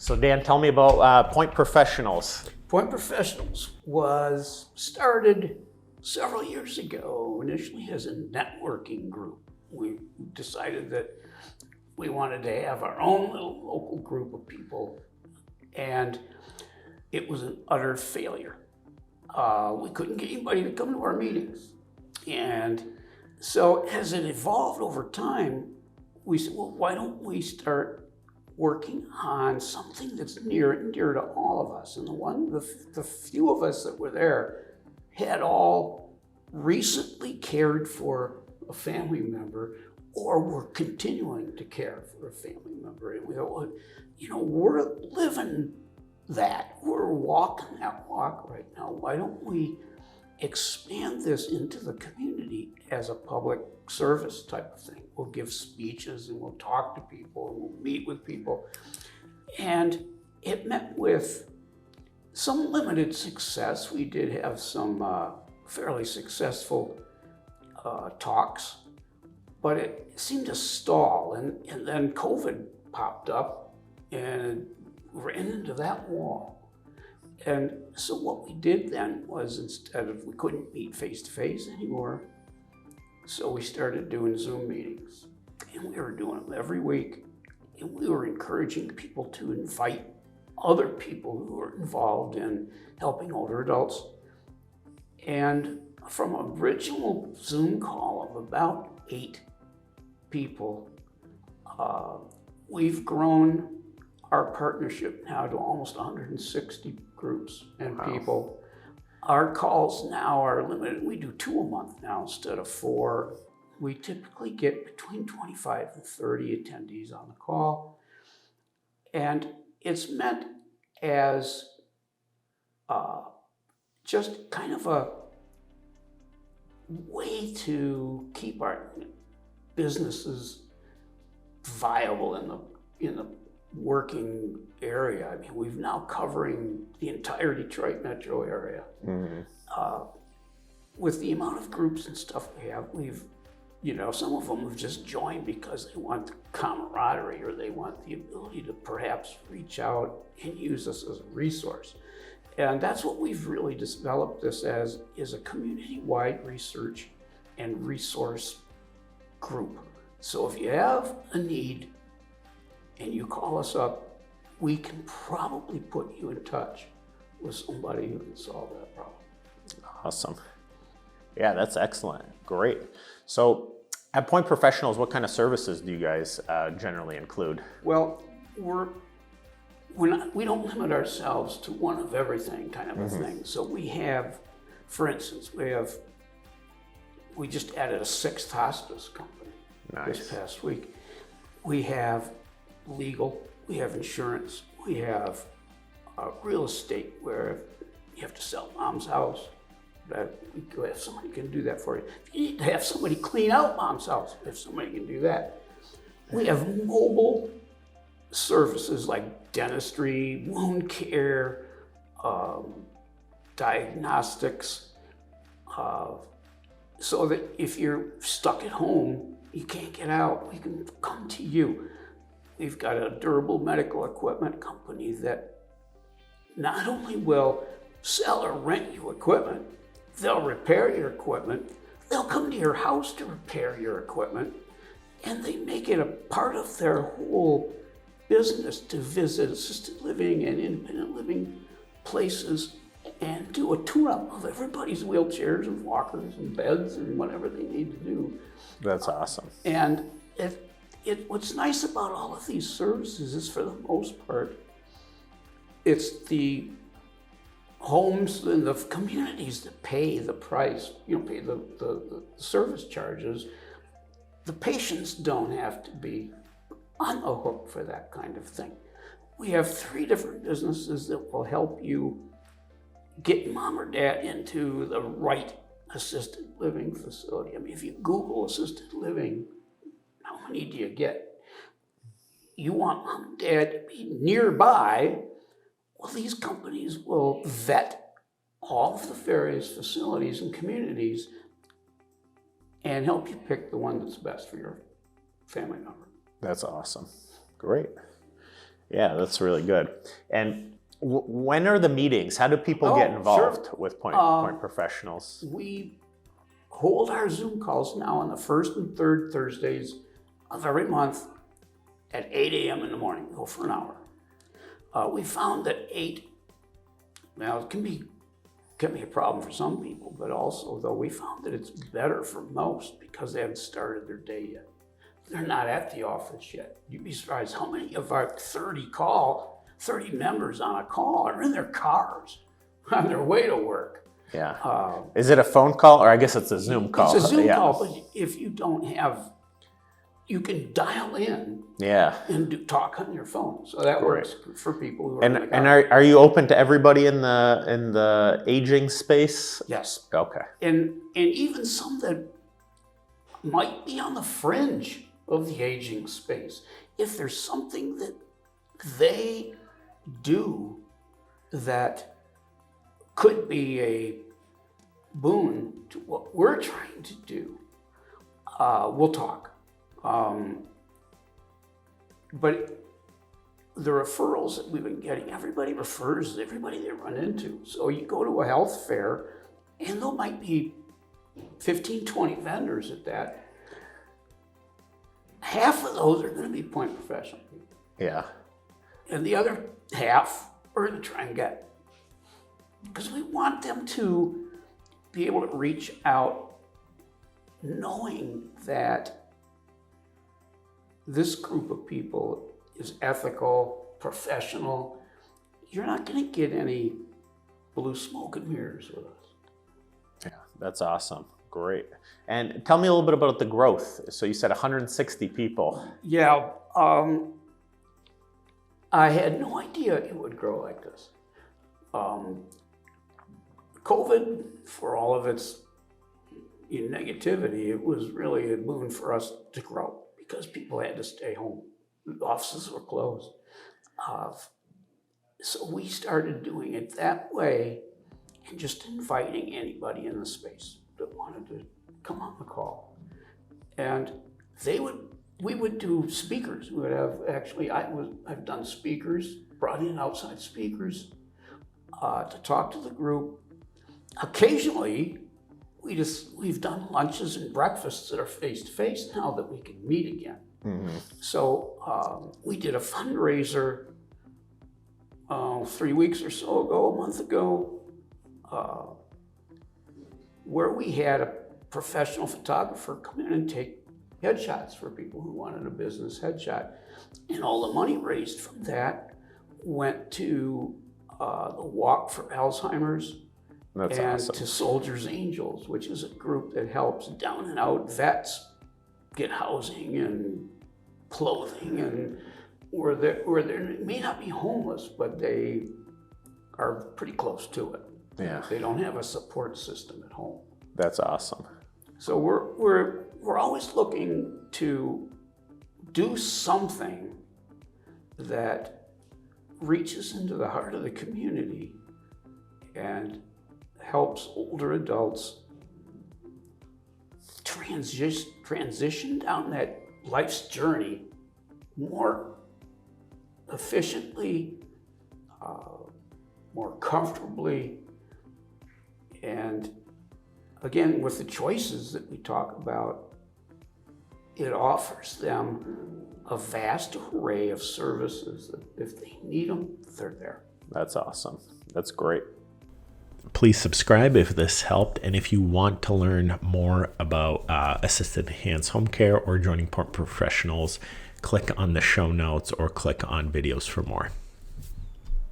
So Dan, tell me about Pointe Professionals. Pointe Professionals was started several years ago, initially as a networking group. We decided that we wanted to have our own little local group of people, and it was an utter failure. We couldn't get anybody to come to our meetings. And so as it evolved over time, we said, well, why don't we start working on something that's near and dear to all of us? And the few of us that were there had all recently cared for a family member or were continuing to care for a family member. And we thought, well, we're living that. We're walking that walk right now. Why don't we expand this into the community as a public service type of thing? We'll give speeches and we'll talk to people and we'll meet with people. And it met with some limited success. We did have some fairly successful talks, but it seemed to stall. And then COVID popped up and ran into that wall. And so what we did then was, instead of, we couldn't meet face to face anymore, so we started doing Zoom meetings. And we were doing them every week. And we were encouraging people to invite other people who were involved in helping older adults. And from an original Zoom call of about 8 people, we've grown our partnership now to almost 160 groups and people. Our calls now are limited. We do 2 a month now instead of 4. We typically get between 25 and 30 attendees on the call. And it's meant as just kind of a way to keep our businesses viable in the working area. I mean, we've now covering the entire Detroit metro area. Mm-hmm. With the amount of groups and stuff we have, some of them have just joined because they want the camaraderie or they want the ability to perhaps reach out and use us as a resource. And that's what we've really developed this as, is a community-wide research and resource group. So if you have a need and you call us up, we can probably put you in touch with somebody who can solve that problem. Awesome. Yeah, that's excellent. Great. So at Pointe Professionals, what kind of services do you guys generally include? Well, we don't limit ourselves to one of everything kind of a thing. So we have, for instance, we just added a 6th hospice company this past week. We have legal, we have insurance, we have real estate where you have to sell mom's house, that we have somebody can do that for you. If you need to have somebody clean out mom's house, if somebody can do that. We have mobile services like dentistry, wound care, diagnostics, so that if you're stuck at home, you can't get out, we can come to you. We've got a durable medical equipment company that not only will sell or rent you equipment, they'll repair your equipment, they'll come to your house to repair your equipment, and they make it a part of their whole business to visit assisted living and independent living places and do a tune-up of everybody's wheelchairs and walkers and beds and whatever they need to do. That's awesome. And what's nice about all of these services is, for the most part, it's the homes and the communities that pay the price, pay the service charges. The patients don't have to be on the hook for that kind of thing. We have 3 different businesses that will help you get mom or dad into the right assisted living facility. I mean, if you Google assisted living, how many do you get? You want mom and dad to be nearby. Well, these companies will vet all of the various facilities and communities and help you pick the one that's best for your family member. That's awesome. Great. Yeah, that's really good. And when are the meetings? How do people get involved with Pointe Professionals? We hold our Zoom calls now on the first and third Thursdays of every month at 8 a.m. in the morning. Go for an hour. We found that 8, well, it can be a problem for some people, but also, though, we found that it's better for most because they haven't started their day yet. They're not at the office yet. You'd be surprised how many of our 30 members on a call are in their cars on their way to work. Yeah. Is it a phone call, or I guess it's a Zoom call? It's a Zoom call, but if you don't have, you can dial in and talk on your phone. So that works for people who are in the car. And are you open to everybody in the aging space? Yes. Okay. And even some that might be on the fringe of the aging space. If there's something that they do that could be a boon to what we're trying to do, we'll talk. But the referrals that we've been getting, everybody refers everybody they run into. So you go to a health fair and there might be 15, 20 vendors at that. Half of those are going to be Pointe Professional people. Yeah. And the other half are going to try and get. Because we want them to be able to reach out knowing that this group of people is ethical, professional. You're not going to get any blue smoke and mirrors with us. Yeah, that's awesome. Great. And tell me a little bit about the growth. So you said 160 people. Yeah, I had no idea it would grow like this. COVID, for all of its negativity, it was really a boon for us to grow because people had to stay home. The offices were closed. So we started doing it that way and just inviting anybody in the space that wanted to come on the call. And we would do speakers. We would have, actually, I've done speakers, brought in outside speakers to talk to the group. Occasionally, we've done lunches and breakfasts that are face-to-face now that we can meet again. Mm-hmm. So we did a fundraiser 3 weeks or so ago, a month ago, where we had a professional photographer come in and take headshots for people who wanted a business headshot. And all the money raised from that went to the Walk for Alzheimer's. That's and awesome. To Soldiers Angels, which is a group that helps down and out vets get housing and clothing, and where they may not be homeless, but they are pretty close to it. Yeah. They don't have a support system at home. That's awesome. So we're always looking to do something that reaches into the heart of the community and helps older adults transition down that life's journey more efficiently, more comfortably, and again, with the choices that we talk about, it offers them a vast array of services that if they need them, they're there. That's awesome. That's great. Please subscribe if this helped. And if you want to learn more about assisted enhanced home care or joining Pointe Professionals, click on the show notes or click on videos for more.